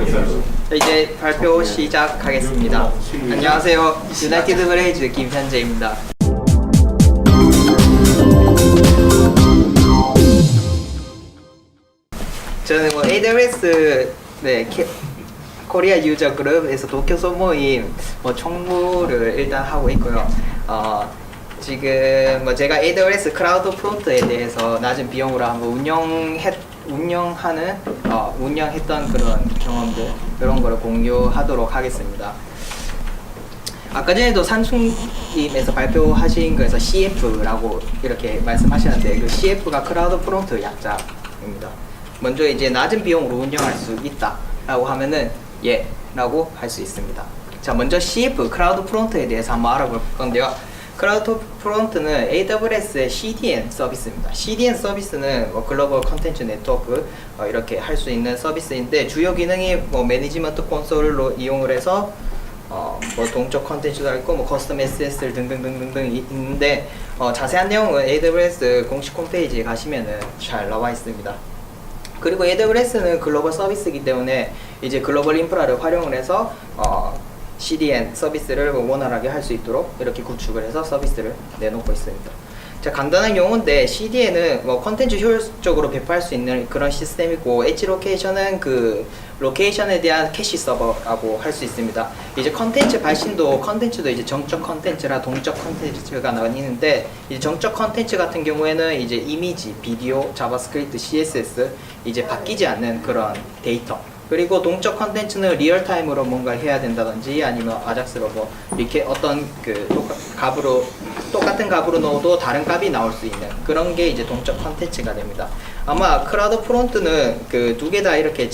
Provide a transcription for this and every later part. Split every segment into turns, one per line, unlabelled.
이제 발표 시작하겠습니다. 안녕하세요. 유나이티드 브레이즈 김현재입니다. 저는 AWS 코리아 유저 그룹에서 도쿄 소모임 총무를 일단 하고 있고요. 지금 제가 AWS 클라우드 프론트에 대해서 낮은 비용으로 한번 운영했던 그런 경험들, 그런 거를 공유하도록 하겠습니다. 아까 전에도 산충님에서 발표하신 거에서 CF라고 이렇게 말씀하셨는데, 그 CF가 클라우드 프론트 약자입니다. 먼저 이제 낮은 비용으로 운영할 수 있다라고 하면은 예 라고 할 수 있습니다. 자, 먼저 CF 클라우드 프론트에 대해서 한번 알아볼 건데요. 클라우드 프론트는 AWS의 CDN 서비스입니다. CDN 서비스는 글로벌 컨텐츠 네트워크 이렇게 할 수 있는 서비스인데, 주요 기능이 매니지먼트 콘솔로 이용을 해서 동적 컨텐츠도 있고 커스텀 SSL 등등등등등 있는데, 자세한 내용은 AWS 공식 홈페이지에 가시면은 잘 나와 있습니다. 그리고 AWS는 글로벌 서비스이기 때문에 이제 글로벌 인프라를 활용을 해서 CDN 서비스를 원활하게 할 수 있도록 이렇게 구축을 해서 서비스를 내놓고 있습니다. 자, 간단한 용어인데, CDN은 컨텐츠 효율적으로 배포할 수 있는 그런 시스템이고, 엣지 로케이션은 그 로케이션에 대한 캐시 서버라고 할 수 있습니다. 이제 컨텐츠도 이제 정적 컨텐츠라 동적 컨텐츠가 나뉘는데, 이제 정적 컨텐츠 같은 경우에는 이제 이미지, 비디오, 자바스크립트, CSS 이제 바뀌지 않는 그런 데이터. 그리고 동적 컨텐츠는 리얼타임으로 뭔가 해야 된다든지, 아니면 아작스로 이렇게 어떤 똑같은 값으로 넣어도 다른 값이 나올 수 있는 그런 게 이제 동적 컨텐츠가 됩니다. 아마 클라우드 프론트는 그 두 개 다 이렇게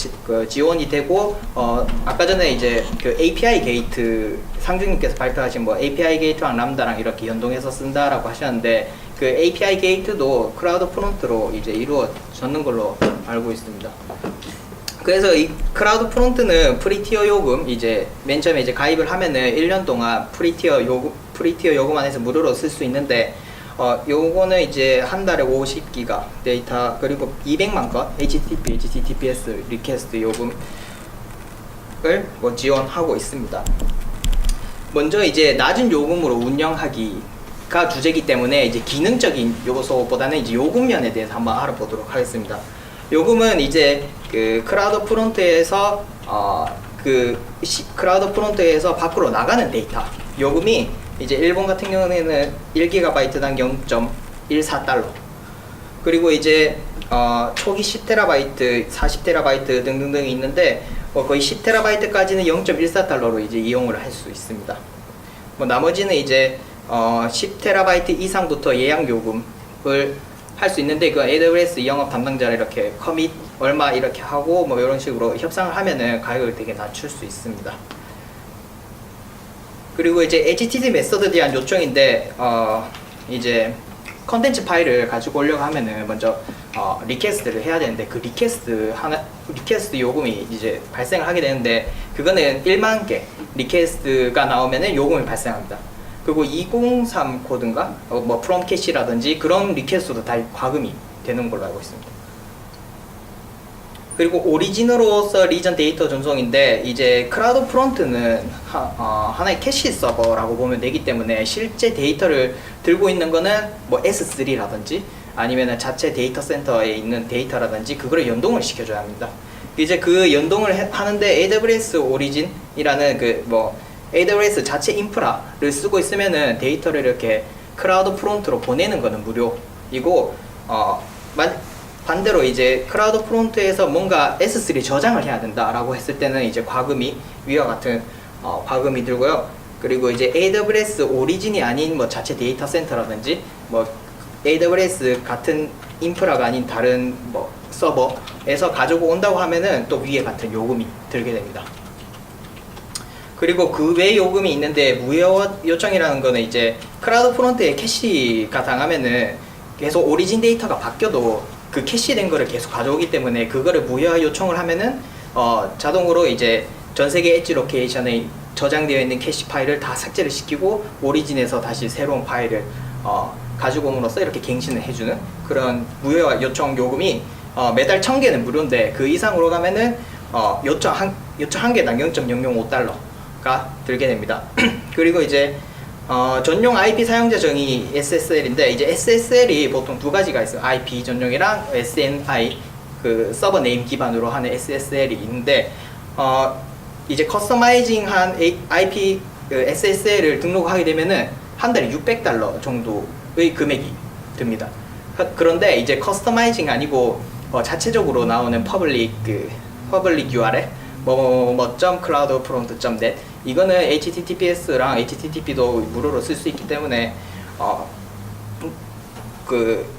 지원이 되고, 아까 전에 이제 그 API 게이트 상중님께서 발표하신 API 게이트랑 람다랑 이렇게 연동해서 쓴다라고 하셨는데, 그 API 게이트도 클라우드 프론트로 이제 이루어졌는 걸로 알고 있습니다. 그래서 이 클라우드 프론트는 프리티어 요금, 이제 맨 처음에 이제 가입을 하면은 1년 동안 프리티어 요금 안에서 무료로 쓸 수 있는데, 요거는 이제 한 달에 50기가 데이터, 그리고 200만 건 HTTP, HTTPS 리퀘스트 요금을 지원하고 있습니다. 먼저 이제 낮은 요금으로 운영하기가 주제이기 때문에 이제 기능적인 요소보다는 이제 요금 면에 대해서 한번 알아보도록 하겠습니다. 요금은 이제 그 클라우드 프론트에서 클라우드 프론트에서 밖으로 나가는 데이터 요금이 이제 일본 같은 경우에는 1GB당 0.14달러, 그리고 이제 초기 10TB, 40TB 등등등이 있는데, 거의 10TB까지는 0.14달러로 이제 이용을 할 수 있습니다. 나머지는 이제 10TB 이상부터 예약 요금을 할 수 있는데, 그 AWS 영업 담당자를 이렇게 커밋 얼마 이렇게 하고 이런 식으로 협상을 하면은 가격을 되게 낮출 수 있습니다. 그리고 이제 HTTP 메서드에 대한 요청인데, 이제 컨텐츠 파일을 가지고 오려고 하면은 먼저 리퀘스트를 해야 되는데, 그 리퀘스트 요금이 이제 발생을 하게 되는데, 그거는 1만 개 리퀘스트가 나오면은 요금이 발생합니다. 그리고 203 코드인가? 프롬 캐시라든지 그런 리퀘스트도 다 과금이 되는 걸로 알고 있습니다. 그리고 오리진으로서 리전 데이터 전송인데, 이제 클라우드 프론트는 하나의 캐시 서버라고 보면 되기 때문에, 실제 데이터를 들고 있는 거는 S3라든지 아니면 자체 데이터 센터에 있는 데이터라든지 그거를 연동을 시켜줘야 합니다. 이제 그 연동을 하는데 AWS 오리진이라는 AWS 자체 인프라를 쓰고 있으면은 데이터를 이렇게 클라우드 프론트로 보내는 거는 무료이고, 반대로 이제 클라우드 프론트에서 뭔가 S3 저장을 해야 된다라고 했을 때는 이제 위와 같은 과금이 들고요. 그리고 이제 AWS 오리진이 아닌 자체 데이터 센터라든지 AWS 같은 인프라가 아닌 다른 서버에서 가지고 온다고 하면은 또 위에 같은 요금이 들게 됩니다. 그리고 그 외 요금이 있는데, 무효 요청이라는 거는 이제 클라우드 프론트에 캐시가 당하면은 계속 오리진 데이터가 바뀌어도 그 캐시된 거를 계속 가져오기 때문에, 그거를 무효 요청을 하면은 자동으로 이제 전 세계 엣지 로케이션에 저장되어 있는 캐시 파일을 다 삭제를 시키고, 오리진에서 다시 새로운 파일을 가지고 옴으로써 이렇게 갱신을 해주는 그런 무효 요청 요금이 매달 1000개는 무료인데, 그 이상으로 가면은 요청 한 개당 0.005달러가 들게 됩니다. 그리고 이제 전용 IP 사용자 정의 SSL인데 이제 SSL이 보통 두 가지가 있어요. IP 전용이랑 SNI 그 서버 네임 기반으로 하는 SSL이 있는데 이제 커스터마이징한 IP 그 SSL을 등록하게 되면은 한 달에 600달러 정도의 금액이 듭니다. 그런데 이제 커스터마이징 아니고 자체적으로 나오는 퍼블릭 URL cloudfront.net 이거는 HTTPS랑 HTTP도 무료로 쓸 수 있기 때문에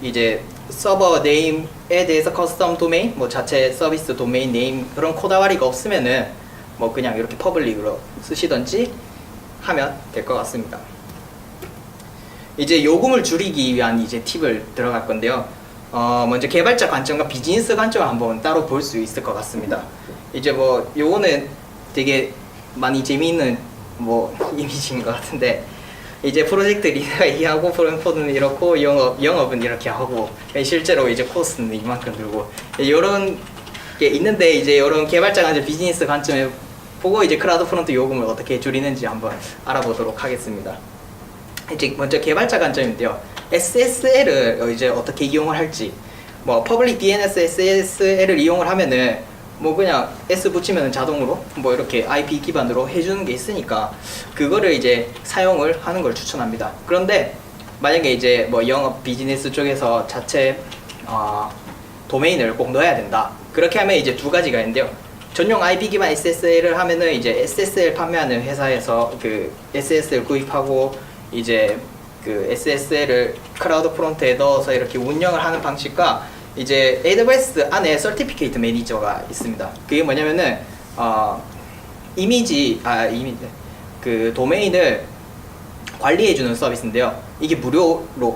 이제 서버 네임에 대해서 커스텀 도메인, 자체 서비스 도메인 네임 그런 코다와리가 없으면은 그냥 이렇게 퍼블릭으로 쓰시던지 하면 될 것 같습니다. 이제 요금을 줄이기 위한 이제 팁을 들어갈 건데요. 먼저 개발자 관점과 비즈니스 관점을 한번 따로 볼 수 있을 것 같습니다. 이제 요거는 되게 많이 재미있는 이미지인 것 같은데 이제 프로젝트 리더가 이하고 프론트는 이렇고 영업은 이렇게 하고 실제로 이제 코스트는 이만큼 들고 이런 게 있는데 이제 이런 개발자 관점 비즈니스 관점에 보고 이제 클라우드 프론트 요금을 어떻게 줄이는지 한번 알아보도록 하겠습니다. 이제 먼저 개발자 관점인데요. SSL을 이제 어떻게 이용을 할지 퍼블릭 DNS SSL을 이용을 하면은 그냥 S 붙이면 자동으로 이렇게 IP 기반으로 해주는 게 있으니까 그거를 이제 사용을 하는 걸 추천합니다. 그런데 만약에 이제 영업 비즈니스 쪽에서 자체 도메인을 꼭 넣어야 된다. 그렇게 하면 이제 두 가지가 있는데요. 전용 IP 기반 SSL을 하면은 이제 SSL 판매하는 회사에서 그 SSL 구입하고 이제 그 SSL을 클라우드 프론트에 넣어서 이렇게 운영을 하는 방식과 이제 AWS 안에 서티피케이트 매니저가 있습니다. 그게 뭐냐면은 그 도메인을 관리해주는 서비스인데요. 이게 무료로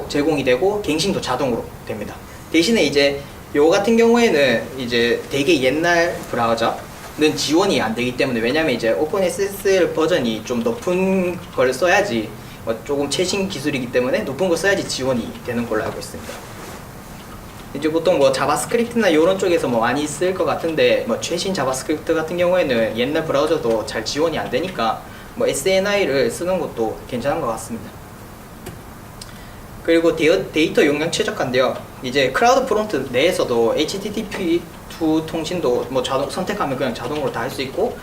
제공이 되고 갱신도 자동으로 됩니다. 대신에 이제 요 같은 경우에는 이제 되게 옛날 브라우저는 지원이 안 되기 때문에 왜냐면 이제 오픈SSL 버전이 좀 높은 걸 써야지 조금 최신 기술이기 때문에 높은 걸 써야지 지원이 되는 걸로 알고 있습니다. 이제 보통 자바스크립트나 이런 쪽에서 많이 쓸 것 같은데 최신 자바스크립트 같은 경우에는 옛날 브라우저도 잘 지원이 안 되니까 SNI를 쓰는 것도 괜찮은 것 같습니다. 그리고 데이터 용량 최적화인데요. 이제 클라우드 프론트 내에서도 HTTP2 통신도 자동 선택하면 그냥 자동으로 다 할 수 있고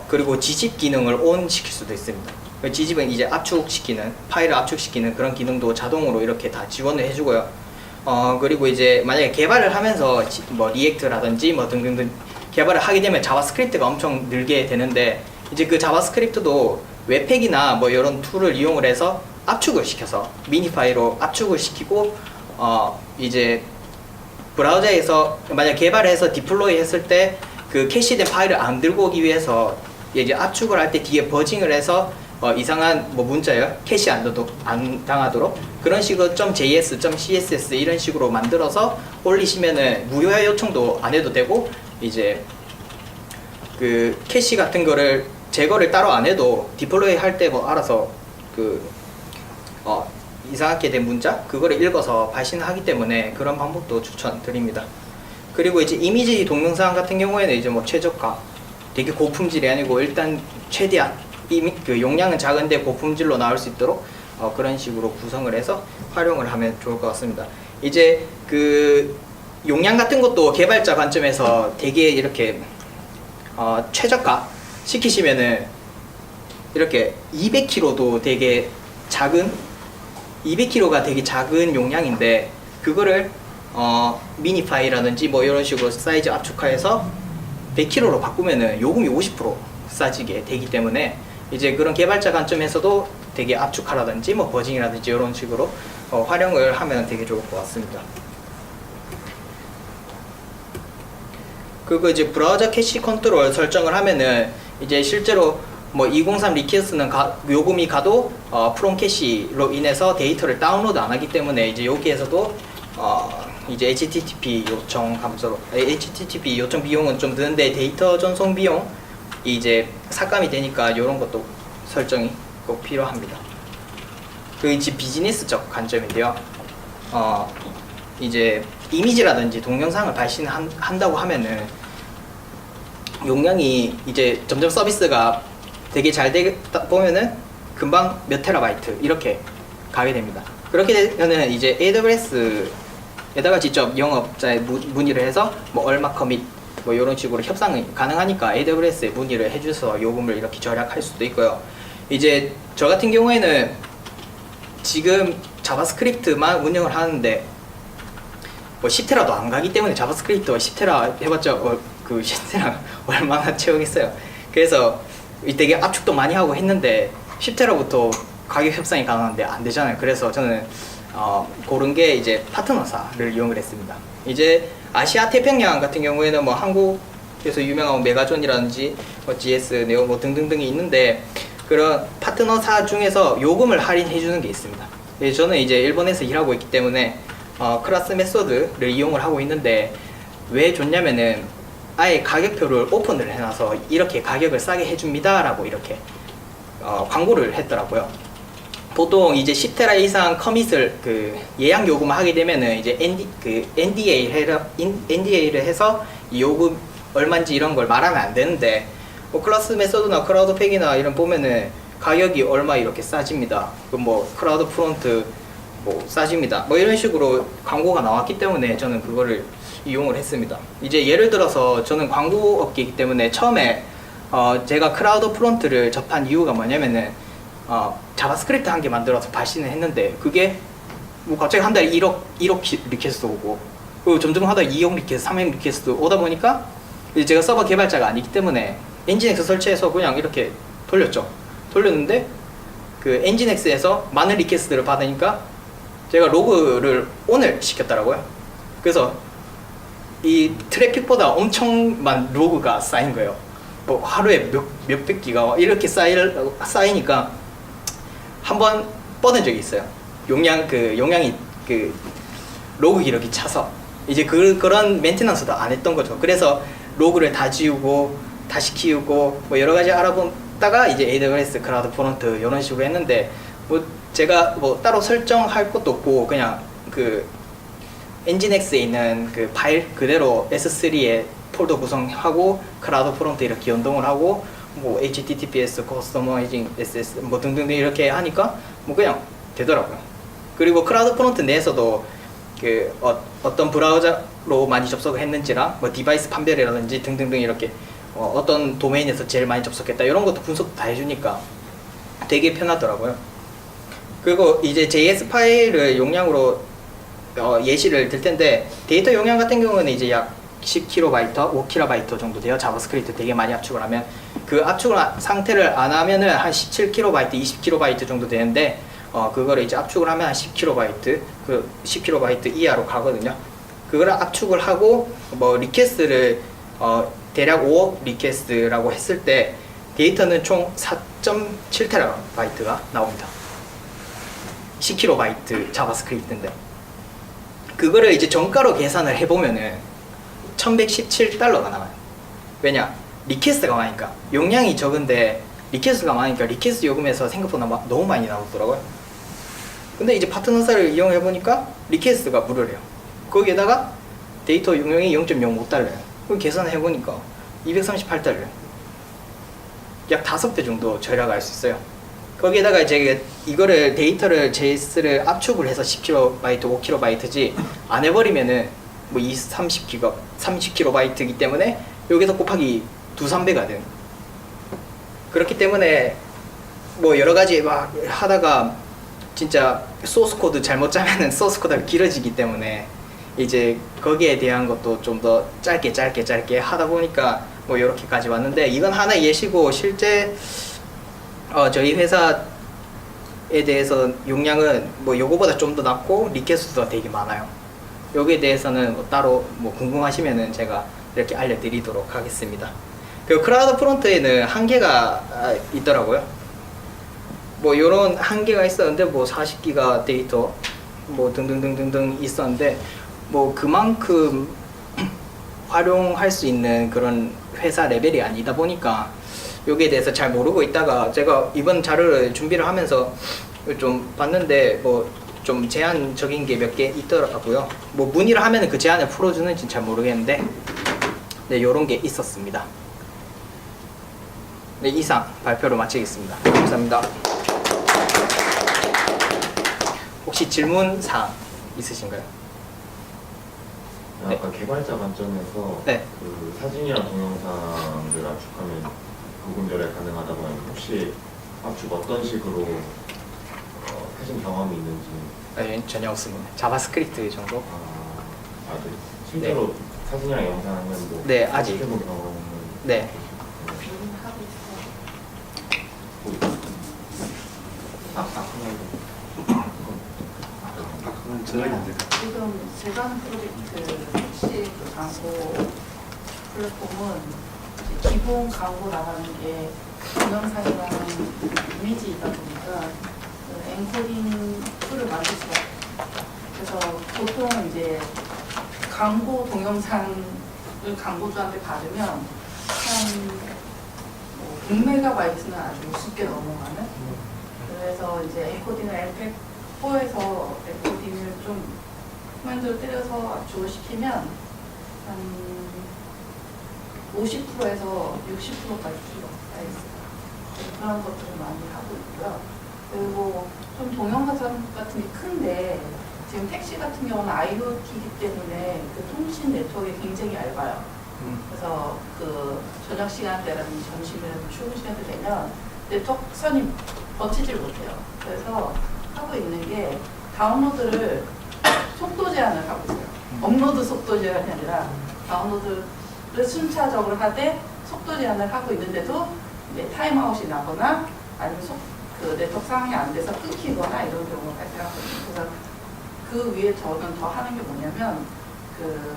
그리고 지집 기능을 ON 시킬 수도 있습니다. 지집은 이제 압축시키는 파일을 압축시키는 그런 기능도 자동으로 이렇게 다 지원을 해주고요. 그리고 이제 만약에 개발을 하면서 리액트라든지 등등등 개발을 하게 되면 자바스크립트가 엄청 늘게 되는데 이제 그 자바스크립트도 웹팩이나 이런 툴을 이용을 해서 압축을 시켜서 미니 파일로 압축을 시키고 이제 브라우저에서 만약 개발해서 디플로이 했을 때 그 캐시된 파일을 안 들고 오기 위해서 이제 압축을 할 때 뒤에 버징을 해서 이상한 문자요 캐시 안 당하도록 그런 식으로 .js, .css 이런 식으로 만들어서 올리시면은 무효화 요청도 안 해도 되고 이제 그 캐시 같은 거를 제거를 따로 안 해도 디플로이 할 때 알아서 이상하게 된 문자 그거를 읽어서 발신하기 때문에 그런 방법도 추천드립니다. 그리고 이제 이미지 동영상 같은 경우에는 이제 최저가 되게 고품질이 아니고 일단 최대한 그 용량은 작은데 고품질로 나올 수 있도록 그런 식으로 구성을 해서 활용을 하면 좋을 것 같습니다. 이제 그 용량 같은 것도 개발자 관점에서 되게 이렇게 최저가 시키시면은 이렇게 200kb도 되게 작은 200kb가 되게 작은 용량인데 그거를 미니 파일이라든지 이런 식으로 사이즈 압축해서 100kb로 바꾸면은 요금이 50% 싸지게 되기 때문에 이제 그런 개발자 관점에서도 되게 압축하라든지 버징이라든지 이런 식으로 활용을 하면 되게 좋을 것 같습니다. 그리고 이제 브라우저 캐시 컨트롤 설정을 하면은 이제 실제로 203 리퀘스트는 요금이 가도 프롬 캐시로 인해서 데이터를 다운로드 안 하기 때문에 이제 여기에서도 이제 HTTP 요청 감소로 HTTP 요청 비용은 좀 드는데 데이터 전송 비용 이제 삭감이 되니까 이런 것도 설정이 꼭 필요합니다. 그 이제 비즈니스적 관점인데요. 이제 이미지라든지 동영상을 발신한다고 하면은 용량이 이제 점점 서비스가 되게 잘 되다 보면은 금방 몇 테라바이트 이렇게 가게 됩니다. 그렇게 되면은 이제 AWS에다가 직접 영업자에 문의를 해서 뭐 얼마 커밋 뭐 이런 식으로 협상이 가능하니까 AWS에 문의를 해줘서 요금을 이렇게 절약할 수도 있고요. 이제 저 같은 경우에는 지금 자바스크립트만 운영을 하는데 뭐 10테라도 안 가기 때문에 자바스크립트가 10테라 해봤자 그 10테라 얼마나 채우겠어요. 그래서 되게 압축도 많이 하고 했는데 10테라부터 가격 협상이 가능한데 안 되잖아요. 그래서 저는 고른 게 이제 파트너사를 이용을 했습니다. 이제 아시아 태평양 같은 경우에는 뭐 한국에서 유명한 메가존이라든지 뭐 GS, 네오 뭐 등등등이 있는데 그런 파트너사 중에서 요금을 할인해 주는 게 있습니다. 저는 이제 일본에서 일하고 있기 때문에 클라스 메소드를 이용을 하고 있는데 왜 좋냐면은 아예 가격표를 오픈을 해놔서 이렇게 가격을 싸게 해줍니다 라고 이렇게 광고를 했더라고요. 보통 이제 10테라 이상 커밋을 그 예약 요금을 하게 되면은 이제 NDA를 해서 이 요금 얼마인지 이런 걸 말하면 안 되는데 뭐 클라스 메소드나 크라우드 팩이나 이런 보면은 가격이 얼마 이렇게 싸집니다. 그 뭐 크라우드 프론트 뭐 싸집니다. 뭐 이런 식으로 광고가 나왔기 때문에 저는 그거를 이용을 했습니다. 이제 예를 들어서 저는 광고 업계이기 때문에 처음에 제가 크라우드 프론트를 접한 이유가 뭐냐면은 자바스크립트 한 개 만들어서 발신을 했는데 그게 뭐 갑자기 한 달에 1억 리퀘스트 오고 그리고 점점 하다 2억 리퀘스트, 3억 리퀘스트 오다 보니까 이제 제가 서버 개발자가 아니기 때문에 엔진엑스 설치해서 그냥 이렇게 돌렸는데 그 엔진엑스에서 많은 리퀘스트를 받으니까 제가 로그를 ON을 시켰더라고요. 그래서 이 트래픽보다 엄청난 로그가 쌓인 거예요. 뭐 하루에 몇백 기가 이렇게 쌓이니까 한번 뻗은 적이 있어요. 용량이 그 로그 기록이 차서 이제 그런 메인테넌스도 안 했던 거죠. 그래서 로그를 다 지우고 다시 키우고 뭐 여러 가지 알아보다가 이제 AWS 클라우드 프론트 이런 식으로 했는데 뭐 제가 뭐 따로 설정할 것도 없고 그냥 그 엔진엑스에 있는 그 파일 그대로 S3에 폴더 구성하고 클라우드 프론트 이렇게 연동을 하고 뭐 HTTPS, 커스터마이징 SS 뭐 등등 이렇게 하니까 뭐 그냥 되더라고요. 그리고 클라우드 프론트 내에서도 그 어떤 브라우저로 많이 접속을 했는지랑 뭐 디바이스 판별이라든지 등등등 이렇게 어떤 도메인에서 제일 많이 접속했다 이런 것도 분석 다 해주니까 되게 편하더라고요. 그리고 이제 JS 파일을 용량으로 예시를 들 텐데 데이터 용량 같은 경우는 이제 약 10KB, 5KB 정도 돼요. 자바스크립트 되게 많이 압축을 하면 그 압축을 상태를 안 하면은 한 17KB, 20KB 정도 되는데 그거를 이제 압축을 하면 한 10KB, 그 10KB 이하로 가거든요. 그거를 압축을 하고 뭐 리퀘스트를 대략 5억 리퀘스트라고 했을 때 데이터는 총 4.7TB가 나옵니다. 10KB 자바스크립트인데 그거를 이제 정가로 계산을 해보면은 1117달러가 나와요. 왜냐? 리퀘스트가 많으니까. 용량이 적은데 리퀘스트가 많으니까 리퀘스트 요금에서 생각보다 너무 많이 나오더라고요. 근데 이제 파트너사를 이용해보니까 리퀘스트가 무료래요. 거기에다가 데이터 용량이 0.05달러예요. 그럼 계산을 해보니까 238달러예요. 약 5배 정도 절약할 수 있어요. 거기에다가 이제 이거를 데이터를 JS를 압축을 해서 10KB, 5KB지 안 해버리면은 뭐 30KB이기 때문에 여기서 곱하기 2~3배가 되는. 그렇기 때문에 뭐 여러 가지 막 하다가 진짜 소스 코드 잘못 짜면은 소스 코드가 길어지기 때문에 이제 거기에 대한 것도 좀 더 짧게 하다 보니까 뭐 이렇게까지 왔는데 이건 하나의 예시고 실제 저희 회사에 대해서 용량은 뭐 요거보다 좀 더 낮고 리퀘스트가 되게 많아요. 여기에 대해서는 뭐 따로 뭐 궁금하시면은 제가 이렇게 알려드리도록 하겠습니다. 그리고 클라우드 프론트에는 한계가 있더라고요. 뭐 요런 한계가 있었는데 뭐 40기가 데이터 뭐 등등등등등 있었는데 뭐 그만큼 활용할 수 있는 그런 회사 레벨이 아니다 보니까 여기에 대해서 잘 모르고 있다가 제가 이번 자료를 준비를 하면서 좀 봤는데 뭐 좀 제한적인 게 몇 개 있더라고요. 뭐 문의를 하면 그 제한을 풀어주는지 잘 모르겠는데 네, 요런 게 있었습니다. 네, 이상 발표를 마치겠습니다. 감사합니다. 혹시 질문 사항 있으신가요?
아까 개발자 관점에서
네.
그 사진이랑 동영상을 압축하면 구분별에 가능하다고 하면 혹시 압축 어떤 식으로 하신 경험이 있는지?
네, 전혀 없습니다. 자바스크립트 정도?
네. 실제로 사진이랑 영상은 뭐
네, 아직.
해본 경험은
네.
지금 제가 하는 프로젝트 혹시 그 광고 플랫폼은 이제 기본 광고 나가는 게 동영상이랑 이미지이다 보니까 그 엔코딩 툴을 만들 수가 없어요. 그래서 보통 이제 광고 동영상을 광고주한테 받으면 한 100MB는 아주 쉽게 넘어가는. 그래서 이제 엔코딩을 MP4에서 엔코딩을 좀 코맨드로 때려서 압축을 시키면 한 50%에서 60%까지 쌓여 있어요. 그런 것들을 많이 하고 있고요. 그리고 좀 동영상 같은 게 큰데 지금 택시 같은 경우는 IoT이기 때문에 그 통신 네트워크가 굉장히 얇아요. 그래서 그 저녁 시간대라든지 점심이라든지 출근 시간대 되면 네트워크선이 버티질 못해요. 그래서 하고 있는 게 다운로드를 속도 제한을 하고 있어요. 업로드 속도 제한이 아니라 다운로드를 순차적으로 하되 속도 제한을 하고 있는데도 이제 타임아웃이 나거나 아니면 그 네트워크 상황이 안 돼서 끊기거나 이런 경우가 발생하거든요. 그래서 그 위에 저는 더 하는 게 뭐냐면 그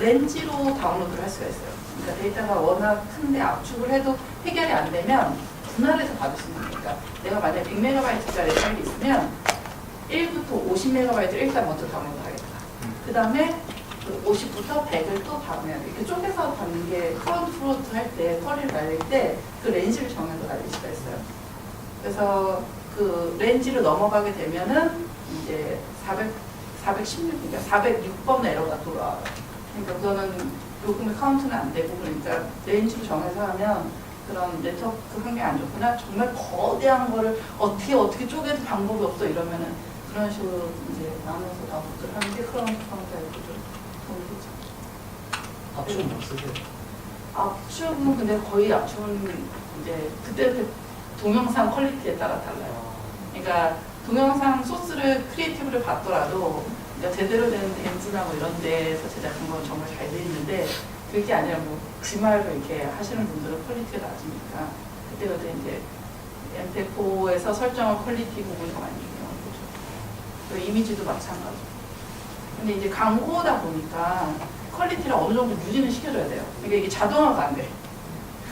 렌즈로 다운로드를 할 수가 있어요. 그러니까 데이터가 워낙 큰데 압축을 해도 해결이 안 되면 분할해서 받을 수 있는 거니까 그러니까 내가 만약에 100MB짜리 파일이 있으면 1부터 50MB를 일단 먼저 다운로드 하겠다. 그 다음에 50부터 100을 또 다운해야 돼. 이렇게 쪼개서 받는 게 프론트 프론트 할 때 쿼리를 날릴 때 그 렌즈를 정해서 날릴 수가 있어요. 그래서 그 렌즈를 넘어가게 되면은 이제 416, 그러니까 406번 에러가 돌아와요. 그러니까 그거는 요금의 카운트는 안 되고 그러니까 렌즈로 정해서 하면 그런 네트워크 환경이 안 좋구나. 정말 거대한 거를 어떻게 쪼개도 방법이 없어 이러면은 그런 식으로 이제 나눠서 다운로드를 하는 게 크라운 카운터에 좀 도움이 되죠.
압축은 못 쓰세요?
압축은 근데 거의 압축은 이제 그때 동영상 퀄리티에 따라 달라요. 그러니까 동영상 소스를 크리에이티브를 받더라도 그러니까 제대로 된 댄스나 뭐 이런 데서 제작한 건 정말 잘 돼 있는데 그게 아니라 뭐 지말로 이렇게 하시는 분들은 퀄리티가 낮으니까 그때 이제 MP4에서 설정한 퀄리티 부분이 많이 중요한 거죠. 또 이미지도 마찬가지. 근데 이제 광고다 보니까 퀄리티를 어느 정도 유지는 시켜줘야 돼요. 그러니까 이게 자동화가 안 돼.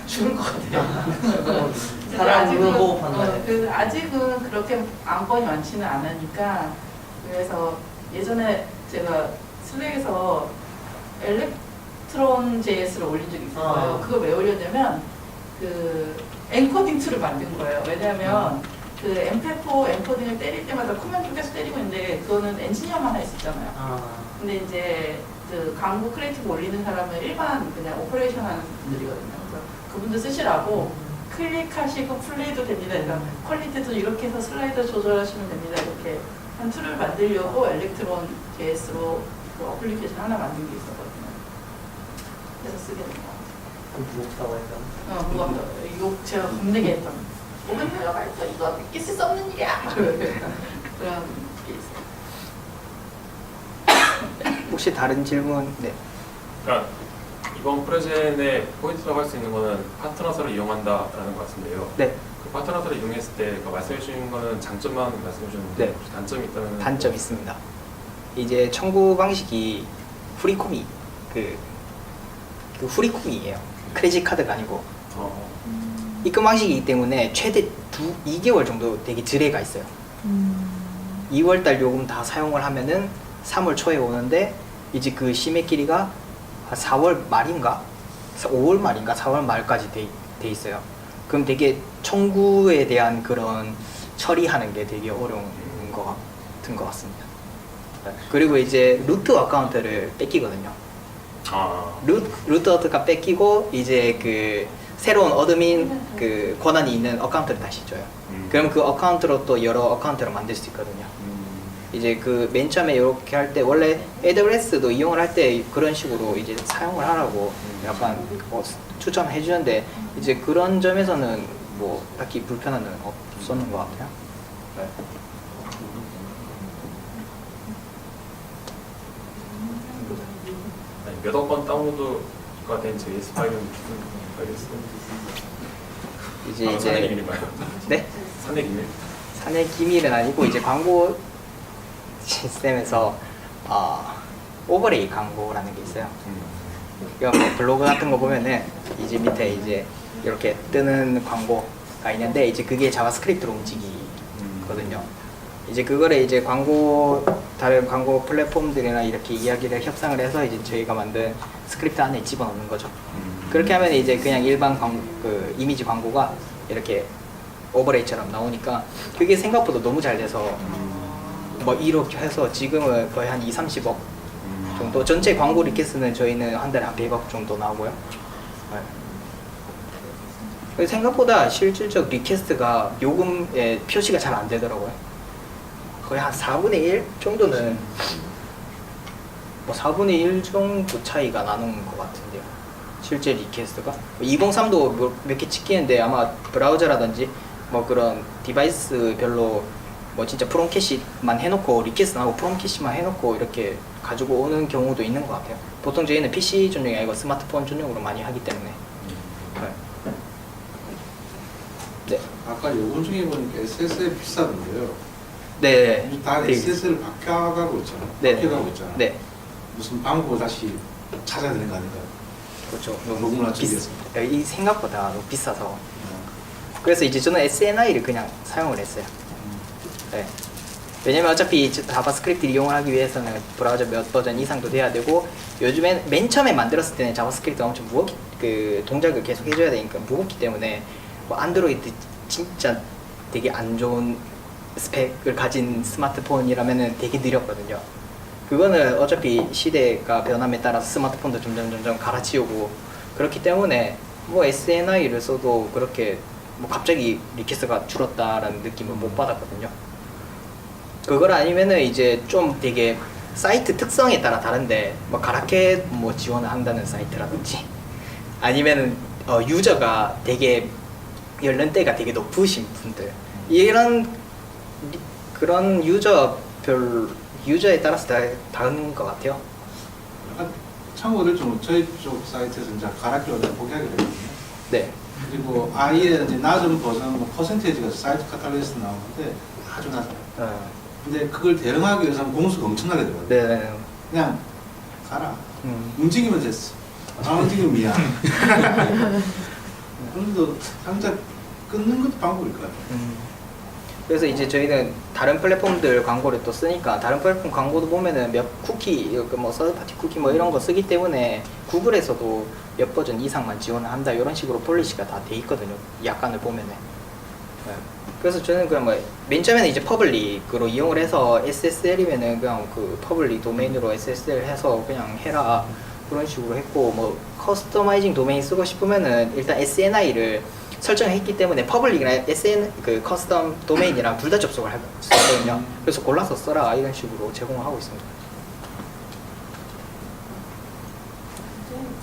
죽을 것 같아요.
사람 눈을 보고 판단해.
그래서 아직은 그렇게 안건이 많지는 않으니까 그래서 예전에 제가 슬랙에서 엘렉트론 JS를 올린 적이 있어요. 그걸 왜 올렸냐면 그 엔코딩 툴을 만든 거예요. 왜냐하면 그 MP4 엔코딩을 때릴 때마다 코멘트 계속 때리고 있는데 그거는 엔지니어만 할 수 있잖아요. 근데 이제 그 광고 크리에이티브 올리는 사람은 일반 그냥 오퍼레이션 하는 분들이거든요. 그래서 그분들 쓰시라고 클릭하시고 플레이도 됩니다. 그러니까 퀄리티도 이렇게 해서 슬라이드 조절하시면 됩니다. 이렇게 한 툴을 만들려고 엘렉트론 JS로 그 어플리케이션 하나 만든 게 있었거든요. 그래서 쓰게 된 것 같아요.
그 무겁다고 했잖아.
무겁다. 이거 제가 겁내게 했던. 오면 내가 있어. 이거 있을 수 없는 일이야. 그런 게 있어요.
혹시 다른 질문? 네.
그러니까 이번 프레젠의 포인트라고 할 수 있는 거는 파트너사를 이용한다라는 것 같은데요.
네.
그 파트너사를 이용했을 때 말씀해 주신 거는 장점만 말씀해 주셨는데
네.
혹시 단점이 있다면
단점 있습니다. 이제 청구 방식이 후리코미 그 후리코미예요. 크레딧 카드가 아니고 입금 방식이기 때문에 최대 2개월 정도 되게 드레이가 있어요. 2월달 요금 다 사용을 하면은 3월 초에 오는데 이제 그締매끼리가 4월 말인가 5월 말인가 4월 말까지 돼 있어요. 그럼 되게 청구에 대한 그런 처리하는 게 되게 어려운 거 같은 것 같습니다. 네. 그리고 이제 루트 어카운트를 뺏기거든요.
아,
루트가 뺏기고 이제 그 새로운 어드민 그 권한이 있는 어카운트를 다시 줘요. 그럼 그 어카운트로 또 여러 어카운트를 만들 수 있거든요. 이제 그 맨 처음에 이렇게 할 때 원래 AWS도 이용을 할 때 그런 식으로 이제 사용을 하라고 약간 추천해 주는데 이제 그런 점에서는 뭐 딱히 불편함은 없었는 것 같아요. 네.
아니, 몇 억 번 다운로드가 된 JS 파일은 무슨 파일이었어요?
이제
산의 기밀인가요?
네?
산의 기밀?
사내 기밀은 아니고 이제 광고 시스템에서 오버레이 광고라는 게 있어요. 그러니까 뭐 블로그 같은 거 보면은 이제 밑에 이제 이렇게 뜨는 광고가 있는데 이제 그게 자바스크립트로 움직이거든요. 이제 그거를 이제 다른 광고 플랫폼들이나 이렇게 이야기를 협상을 해서 이제 저희가 만든 스크립트 안에 집어넣는 거죠. 그렇게 하면 이제 그냥 일반 그 이미지 광고가 이렇게 오버레이처럼 나오니까 그게 생각보다 너무 잘 돼서 뭐 이렇게 해서 지금은 거의 한 2-30억 정도 전체 광고 리퀘스트는 저희는 한 달에 한 100억 정도 나오고요. 네. 생각보다 실질적 리퀘스트가 요금에 표시가 잘 안 되더라고요. 거의 한 4분의 1 정도는 뭐 4분의 1 정도 차이가 나는 것 같은데요. 실제 리퀘스트가 203도 몇 개 찍히는데 아마 브라우저라든지 뭐 그런 디바이스별로 뭐 진짜 프롬 캐시만 해놓고 리퀘스트하고 프롬 캐시만 해놓고 이렇게 가지고 오는 경우도 있는 것 같아요. 보통 저희는 PC 전용이 아니고 스마트폰 전용으로 많이 하기 때문에. 네.
아까 요금 중에 보니까 SSL 비싸던데요.
네.
다
네.
SSL 바뀌어가고 있잖아.
네.
바뀌어가고 있잖아.
네.
무슨 방법을 다시 찾아야 되는 거 아닌가요?
그렇죠.
너무나 비싸.
이 생각보다 너무 비싸서. 그래서 이제 저는 SNI를 그냥 사용을 했어요. 네. 왜냐면 어차피 자바스크립트 이용을 하기 위해서는 브라우저 몇 버전 이상도 돼야 되고 요즘엔 맨 처음에 만들었을 때는 자바스크립트가 엄청 무겁기 그 동작을 계속 해줘야 되니까 무겁기 때문에 뭐 안드로이드 진짜 되게 안 좋은 스펙을 가진 스마트폰이라면은 되게 느렸거든요. 그거는 어차피 시대가 변함에 따라서 스마트폰도 점점 갈아치우고 그렇기 때문에 뭐 SNI를 써도 그렇게 뭐 갑자기 리퀘스트가 줄었다라는 느낌을 못 받았거든요. 그걸 아니면은 이제 좀 되게 사이트 특성에 따라 다른데 뭐 가라켓 뭐 지원을 한다는 사이트라든지 아니면은 유저가 되게 연령대가 되게 높으신 분들 이런 그런 유저에 따라서 다른 것 같아요.
약간 참고를 좀 저희 쪽 사이트에서 이제 가락기로 포기하게 되거든요.
네.
그리고 아예 이제 낮은 버전 뭐 퍼센테이지가 사이트 카탈리스트 나오는데 아주 낮아요. 근데 그걸 대응하기 위해서는 공수가 엄청나게 되거든요.
네.
그냥 가라. 움직이면 됐어. 안 움직이면 미안. 그런데 상자 끊는 것도 방법일 것 같아요.
그래서 이제 저희는 다른 플랫폼들 광고를 또 쓰니까 다른 플랫폼 광고도 보면은 몇 쿠키, 뭐 서드파티 쿠키 뭐 이런 거 쓰기 때문에 구글에서도 몇 버전 이상만 지원을 한다 이런 식으로 폴리시가 다 돼 있거든요. 약관을 보면은. 네. 그래서 저는 그냥 뭐 맨 처음에는 이제 퍼블릭으로 이용을 해서 SSL이면은 그냥 그 퍼블릭 도메인으로 SSL 해서 그냥 해라 그런 식으로 했고 뭐 커스터마이징 도메인 쓰고 싶으면은 일단 SNI를 설정했기 때문에 퍼블릭이나 그 커스텀 도메인이랑 둘 다 접속을 할 수 있거든요. 그래서 골라서 써라 이런 식으로 제공을 하고 있습니다.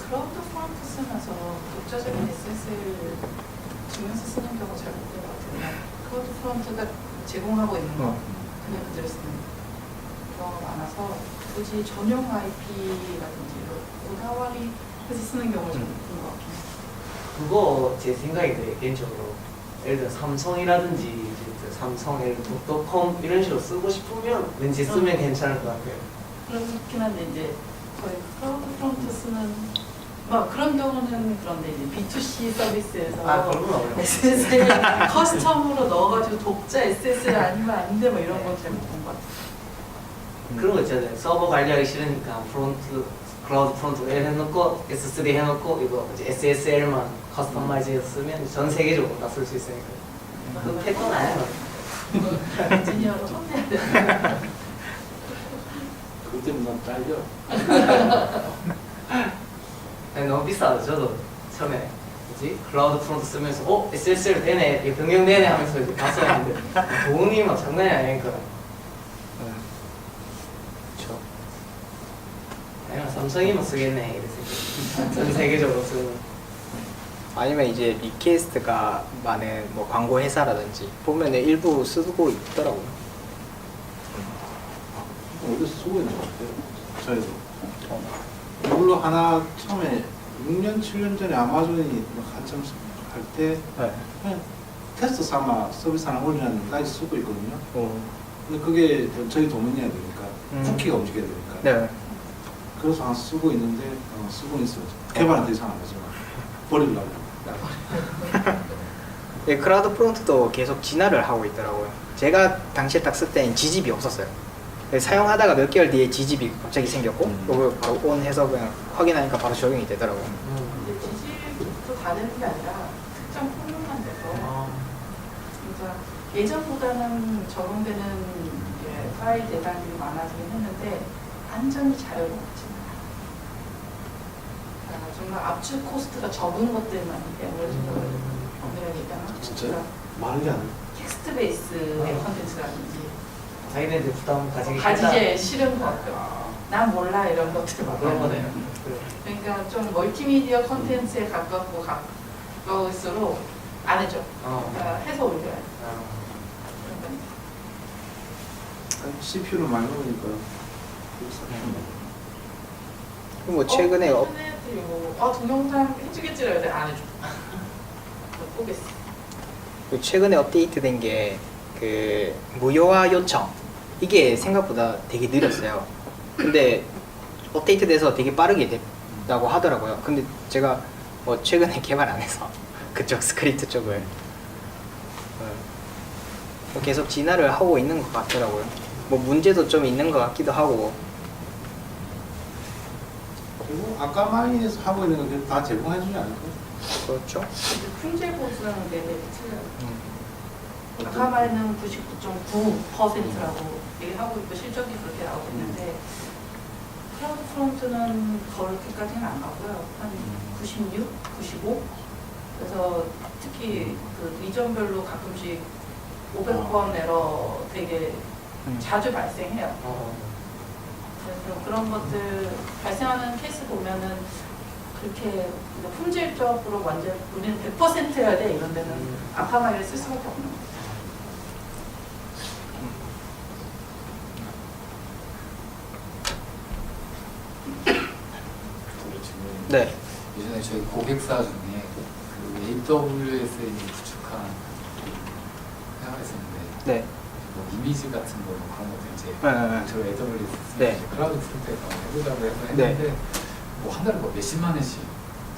클라우드 프론트 쓰면서 독자적인 SSL 주면서 쓰는 경우 잘 못 본 것 같아요. 클라우드 프론트가 제공하고 있는 거 그냥 그대로 쓰는 경우가 많아서 굳이 전용 IP라든지 오다와리 해서 쓰는 경우를 좀 본 것 같긴 해요.
그거 제 생각이 그래요. 개인적으로 예를 들어 삼성이라든지 이제 삼성 닷컴 이런 식으로 쓰고 싶으면 왠지 쓰면 괜찮을 것 같아요.
그렇긴 한데 이제 거의 클라우드 프론트 쓰는 뭐 그런 경우는 그런데 이제 B2C 서비스에서
그런 건 어려워요.
SSL 커스텀으로 넣어가지고 독자 SSL 아니면 안 돼 뭐 이런 건 잘 못 본 것 같아요.
그런 거 있잖아요. 서버 관리하기 싫으니까 클라우드 프론트 L 해놓고 S3 해놓고 이거 이제 SSL만 커스터마이즈해서 쓰면 전 세계적으로 다 쓸 수 있으니까 그 패턴 아니에요.
엔지니어로 혼내야 돼.
그것 때문에 난 딸려.
아니, 너무 비싸죠. 저도 처음에 뭐지 클라우드 프론트 쓰면서 SSL 되네, 이게 변경되네 하면서 이제 봤었는데 돈이 막 장난이 아니니까.
그렇죠.
아니면 삼성이만 쓰겠네 이랬을 전 세계적으로 쓰는.
아니면 이제 리퀘스트가 많은 뭐 광고 회사라든지 보면 일부 쓰고 있더라고요.
어디서 쓰고 있는 것 같아요. 저희도. 이걸로 하나 처음에 6년, 7년 전에 아마존이 한참 할 때
네.
그냥 테스트 삼아 서비스 하나 올리는 사이트 쓰고 있거든요.
오.
근데 그게 저희 도면이어야 되니까 쿠키가 움직여야 되니까.
네.
그래서 하나 쓰고 있는데 쓰고 있어요. 개발한테 이상 안 하지만 버리려고.
네, 클라우드 프론트도 계속 진화를 하고 있더라고요. 제가 당시에 딱 쓸 때는 지집이 없었어요. 사용하다가 몇 개월 뒤에 지집이 갑자기 생겼고 그걸 바로 온 해서 그냥 확인하니까 바로 적용이 되더라고요.
근데 지식도 다 되는 게 아니라 특정 폭력만 돼서 진짜 예전보다는 적용되는 이제 파일 대단들이 많아지긴 했는데 완전히 자유롭지는 않아요. 정말 압축 코스트가 적은 것들만 때문에 오늘 얘기하는
진짜요? 많은 게 아니에요.
텍스트 베이스의 컨텐츠라든지
자기네들 부담 가지기
가지제 싫은 것들 난 몰라 이런 것들 막
그런 거네요.
그러니까 좀 멀티미디어 컨텐츠에 가깝고 가까울수록 안 해줘. 그러니까 해서 올려야 돼.
CPU를 많이 넣으니까.
뭐 최근에
애들이 동영상 해주겠지 이러는데 안 해줘. 못 보겠어.
최근에 업데이트된 게 그 무효화 요청 이게 생각보다 되게 느렸어요. 근데 업데이트돼서 되게 빠르게 됐다고 하더라고요. 근데 제가 뭐 최근에 개발 안 해서 그쪽 스크립트 쪽을 계속 진화를 하고 있는 것 같더라고요. 뭐 문제도 좀 있는 것 같기도 하고.
그리고 아까 마인에서 하고 있는 거 다 제공해주지 않을까요?
그렇죠.
품질 보수는 레벨이 틀려요. 아까 말은 99.9%라고 얘기하고 있고 실적이 그렇게 나오고 있는데 클라우드 프론트는 그렇게까지는 안 가고요. 한 96, 95. 그래서 특히 그 리전별로 가끔씩 500건 에러 되게 자주 발생해요. 그래서 그런 것들 발생하는 케이스 보면은 그렇게 품질적으로 완전 우리는 100%여야 돼 이런 데는 아카마이를 쓸 수밖에 없는 거죠.
네.
예전에 저희 고객사 중에 그 AWS에 구축한 회사가 있었는데
네.
뭐 이미지 같은 거 그런 것들 이제
네.
저 AWS
네.
클라우드 프론트에서 해보자고 해서 했는데 뭐 한 달에 뭐 몇십만 원씩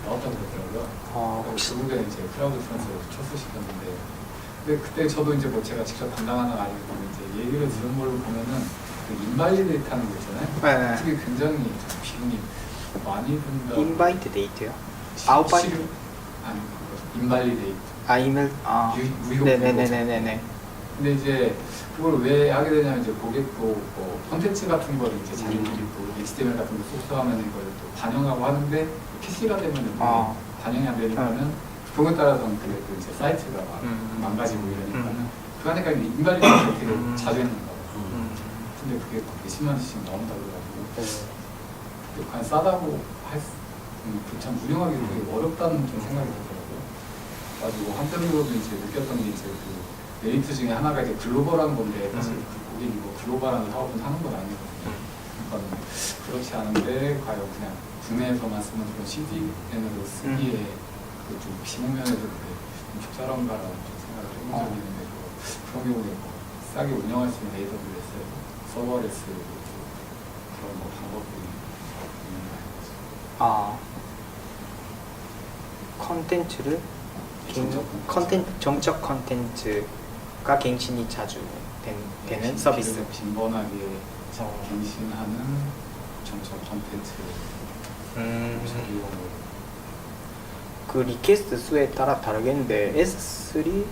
나왔다고 그러더라고요.
혹시
결국에 이제 클라우드 프론트로 초수시켰는데 근데 그때 저도 이제 뭐 제가 직접 담당하는 아니고 이제 얘기를 들은 걸로 보면은 그 인발리데이트 하는 거 있잖아요.
네.
특히 굉장히 좀 비용이 많이 든다.
인바이트 데이트요? 아웃바이트?
아니 인발리데이트.
이메일
무효.
네네네네네.
근데 이제 그걸 왜 하게 되냐면 이제 고객도 뭐 콘텐츠 같은 거를 이제 자기들이 또 HTML 같은 거 쏙쏙하면 이걸 또 반영하고 하는데 캐시가 되면은 반영이 안 되니까는 그거에 따라서는 그게 또 이제 사이트가 막 망가지고 이러니까는 그 안에까지 인발리데이트가 되게 자주 했는가 봐요. 근데 그게 몇십만 원씩 나온다고 그래가지고 과연 싸다고 참 운영하기 되게 어렵다는 좀 생각이 들더라고요. 가지고 한편으로도 이제 느꼈던 게 이제 그 메리트 중에 하나가 이제 글로벌한 건데 사실 그 고객이 뭐 글로벌한 사업은 하는 건 아니거든요. 그러니까 그렇지 않은데 과연 그냥 국내에서만 쓰는 그런 CDN으로 쓰기에 그좀 비무면에도 그게 좀 적절한가라는 좀 생각을 해본 적이 있는데 그런 경우에 뭐 싸게 운영할 수 있는 AWS, 서버레스 그런 뭐 방법이
컨텐츠를 정적 컨텐츠가 갱신이 자주 되는 서비스.
빈번하게 갱신하는 정적 컨텐츠 적용을
그 리퀘스트 수에 따라 다르겠는데 S3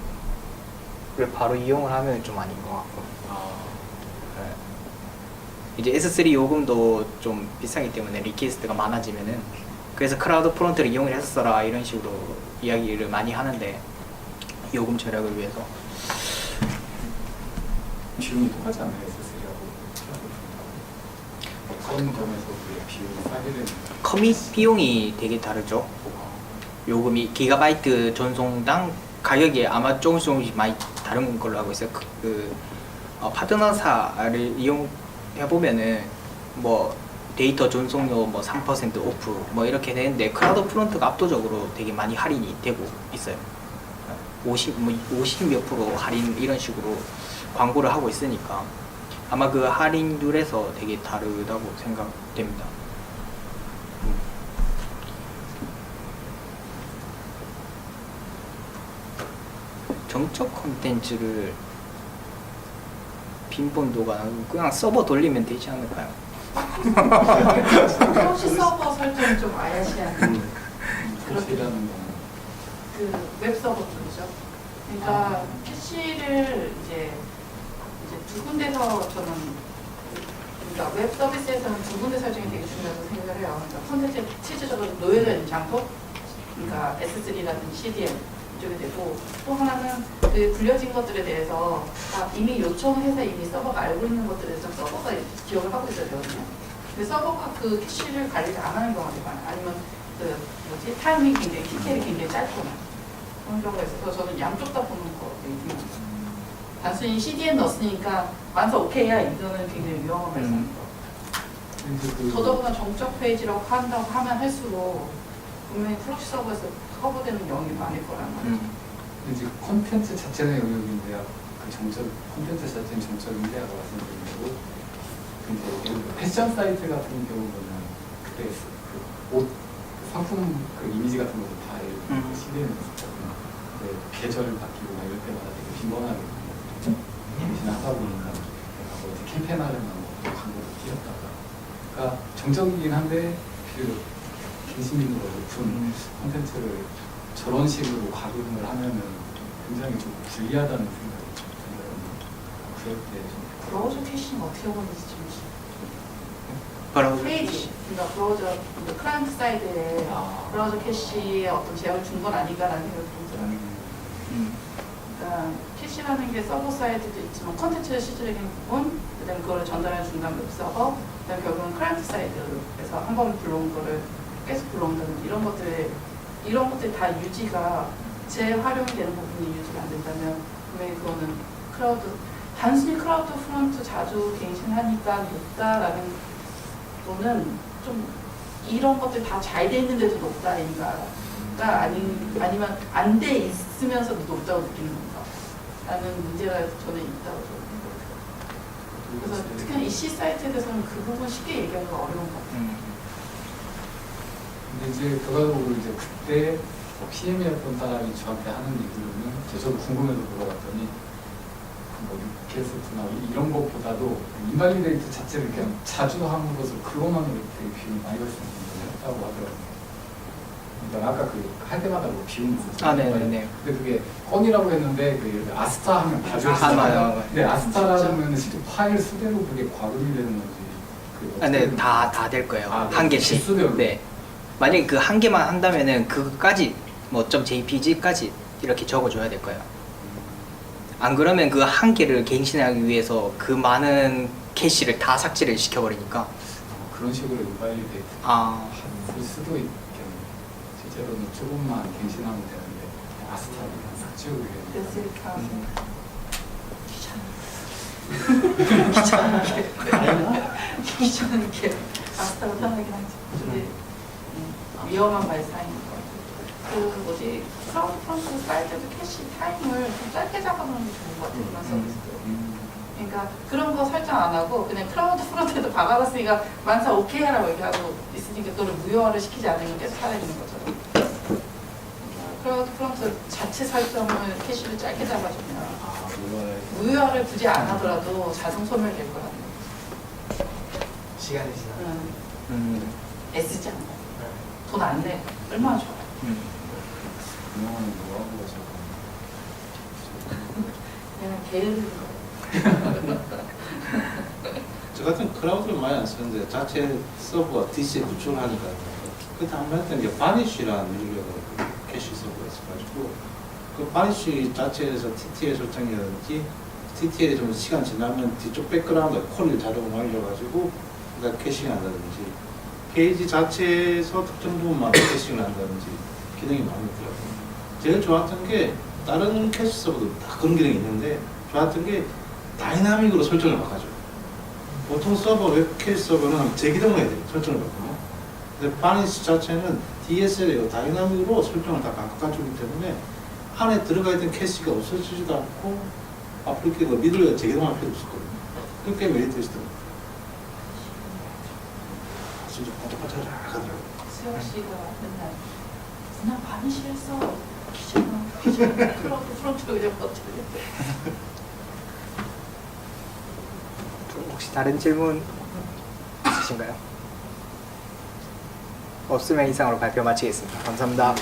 그걸 바로 이용을 하면 좀 아닌 것 같고.
아,
네. 이제 S3 요금도 좀 비싸기 때문에 리퀘스트가 많아지면은 그래서 크라우드 프론트를 이용을 했어라 이런 식으로 이야기를 많이 하는데 요금 절약을 위해서.
비용이 똑같지 않나요? S3하고 그런 점에서 그 비용이 싸게 되는.
커밋 비용이 되게 다르죠. 요금이 기가바이트 전송당 가격이 아마 조금씩 많이 다른 걸로 알고 있어요. 파트너사를 이용해 보면은 뭐 데이터 전송료 뭐 3% 오프 뭐 이렇게 되는데 크라우드 프론트가 압도적으로 되게 많이 할인이 되고 있어요. 50 몇 프로 할인 이런 식으로 광고를 하고 있으니까 아마 그 할인율에서 되게 다르다고 생각됩니다. 정적 콘텐츠를 빈번도가 아니고 그냥 서버 돌리면 되지 않을까요?
혹시 서버 설정이 좀 아야시한
그렇게라는 건
그 웹서버 쪽이죠. 그러니까 캐시를 이제 두 군데서 저는 그러니까 웹 서비스에서는 두 군데 설정이 되게 중요하다고 생각을 해요. 그러니까 콘텐츠에 실질적으로 놓여져 있는 장소, 그러니까 S3라든지 CDN 이쪽이 되고 또 하나는 그 불려진 것들에 대해서 이미 요청해서 이미 서버가 알고 있는 것들에 대해서 서버가 기억을 하고 있어야 되거든요. 근데 서버가 그 캐시를 관리를 안 하는 경우가 많아요. 아니면 그 타이밍이 굉장히 디테일이 굉장히 짧거나 그런 경우가 있어서 저는 양쪽 다 보는 거 되게 중요합니다. 단순히 CDN 넣었으니까 완성 오케이야 이거는 굉장히 위험한 말씀입니다. 더더구나 정적 페이지라고 한다고 하면 할수록 분명히 프록시 서버에서 커버되는 영역이 많을 거란 말이죠.
이제 콘텐츠 자체는 영역인데요. 그 정적 콘텐츠 자체는 정적인데 아까 말씀드린 대로 근데 패션 사이트 같은 경우는 그때 옷 상품 그 이미지 같은 것도 다 CDN에 있었거든요. 계절 바뀌거나 이럴 때마다 되게 빈번하게 임신하다 보니까 뭐 이제 캠페인 하려면 광고도 띄었다가 그러니까 정적이긴 한데 그 갱신민으로 높은 콘텐츠를 저런 식으로 과금을 하면은 굉장히 좀 불리하다는 생각이 들어요. 그럴 때좀
브라우저 캐시는 어떻게 보는지 좀
브라우저
페이지, 그러니까 브라우저 그러니까 클라이언트 사이드에 브라우저 캐시에 어떤 제약을 준 건 아닌가라는 생각이 좀 들어요. 그러니까 캐시라는 게 서버 사이드도 있지만 컨텐츠를 실질적인 부분, 그다음에 그걸 전달해 준다는 웹 서버, 그다음에 결국은 클라이언트 사이드에서 한 번 불러온 거를 계속 불러온다는 이런 것들이 다 유지가 재활용이 되는 부분이 유지가 안 된다면 분명히 그거는 단순히 크라우드 프론트 자주 갱신하니까 높다라는 거는 좀 이런 것들 다 잘 돼 있는데도 높다인가 아니면 안 돼 있으면서도 높다고 느끼는 건가 라는 문제가 저는 있다고 생각해요. 그래서 특히나 이 C 사이트에 대해서는 그 부분 쉽게 얘기하기가 어려운 것 같아요.
근데 이제 결과적으로 이제 그때 PM이었던 사람이 저한테 하는 얘기로는 저도 궁금해서 물어봤더니 뭐 리퀘스트나 이런 것보다도 인발리데이트 자체를 그냥 자주 함으로써 그것만으로 되게 비용이 많이 발생다고 하더라고요. 그러니까 아까 그 할 때마다 뭐 비용이 있었잖아요.
네네네.
근데 그게 건이라고 했는데 그 아스타 하면 다
맞아요.
좋았잖아요. 근데 아스타라면 실제 파일 수대로 그게 과금이 되는 건지.
네, 다 될 거예요. 한 개씩.
개수별로.
네. 만약에 그 한 개만 한다면은 그거까지 뭐 .jpg까지 이렇게 적어줘야 될 거예요. 안 그러면 그 한 개를 갱신하기 위해서 그 많은 캐시를 다 삭제를 시켜버리니까.
그런 식으로 인발리데이트 쓸 수도 있겠네요. 실제로는 조금만 갱신하면 되는데 아스타를 그냥 싹 지우게
그래서 이렇게 하면 귀찮게 아스타가 편하긴 하지. 근데 위험한 발상인 것 같아요. 그 뭐지 크라우드 프론트 사이트도 캐시 타임을 좀 짧게 잡아놓는 게 좋은 것 같아요. 그런 서비스도. 그러니까 그런 거 설정 안 하고 그냥 크라우드 프론트에도 박아놨으니까 만사 오케이 하라고 얘기하고 있으니까 그걸 무효화를 시키지 않으면 계속 살아있는 것처럼. 그러니까 크라우드 프론트 자체 설정을 캐시를 짧게 잡아주면 무효화를 굳이 안 하더라도 자동 소멸될 거라는 거죠.
시간이 지나면
애쓰지 않고 돈 안 내. 얼마나 좋아요.
유명한 노하우가
그냥 게으른 거.
저 같은 크라우드를 많이 안 쓰는데 자체 서버가 DC에 구축을 하니까 그때 한번 했던 게 바니쉬라는 유료가 캐시 서버가 있어가지고 그 바니쉬 자체에서 TTL 설정이라든지 TTL이 좀 시간 지나면 뒤쪽 백그라운드에 콜을 자동으로 날려가지고 그러니까 캐싱을 한다든지 페이지 자체에서 특정 부분만 캐싱을 한다든지 기능이 많이 있더라고요. 제일 좋았던 게 다른 캐시 서버도 다 그런 기능이 있는데 좋았던 게 다이나믹으로 설정을 바꿔줘요. 보통 서버, 웹 캐시 서버는 제기동을 해야 돼요. 설정을 바꾸면. 근데 바니쉬 자체는 DSL이고 다이나믹으로 설정을 다 바꿔주기 때문에 안에 들어가 있던 캐시가 없어지지도 않고 앞으로 미들에 제기동할 필요 없었거든요. 그게 메리트 있었던 진짜 반짝반짝 하더라고요.
수영 씨가 맨날 그냥 바니쉬에서 귀찮아 프론트 그냥 버텨야
혹시 다른 질문 있으신가요? 없으면 이상으로 발표 마치겠습니다. 감사합니다.